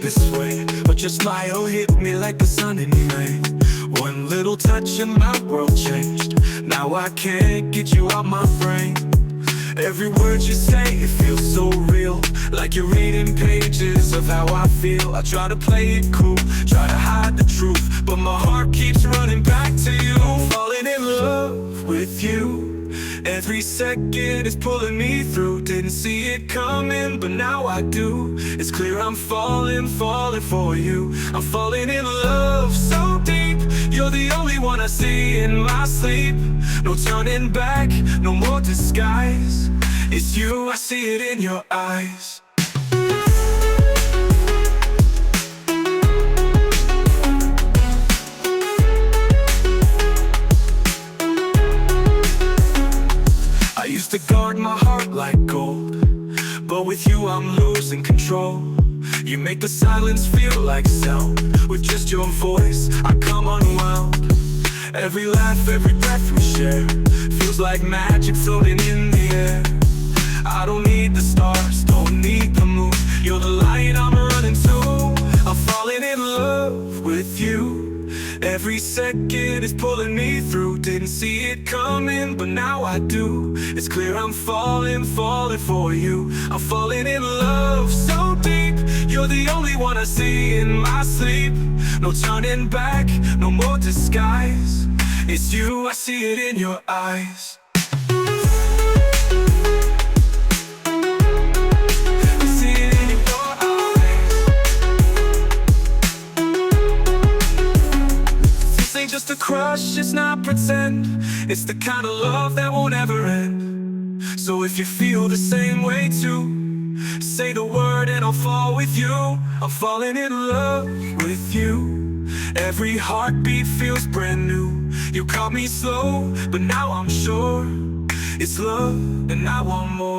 this way, but your smile hit me like the sun in May. One little touch and my world changed. Now I can't get you out my brain. Every word you say, it feels so real, like you're reading pages of how I feel. I try to play it cool, try to hide the truth, but my heart keeps running back to you. Falling in love with you, every second is pulling me through. Didn't see it coming, but now I do. It's clear I'm falling for you. I'm falling in love so deep. You're the only one I see in my sleep. No turning back, no more disguise. It's you, I see it in your eyes. I used to guard my heart like gold, but with you I'm losing control. You make the silence feel like sound. With just your voice, I come unwound. Every laugh, every breath we share feels like magic floating in the air. I don't need the stars, don't need the moon. You're the light I'm running to. I'm falling in love with you. Every second is pulling me through. Didn't see it coming, but now I do. It's clear I'm falling for you. I'm falling in love so deep. You're the only one I see in my sleep. No turning back, no more disguise. It's you, I see it in your eyes. Just a crush, it's not pretend. It's the kind of love that won't ever end. So if you feel the same way too, say the word and I'll fall with you. I'm falling in love with you. Every heartbeat feels brand new. You caught me slow, but now I'm sure it's love and I want more.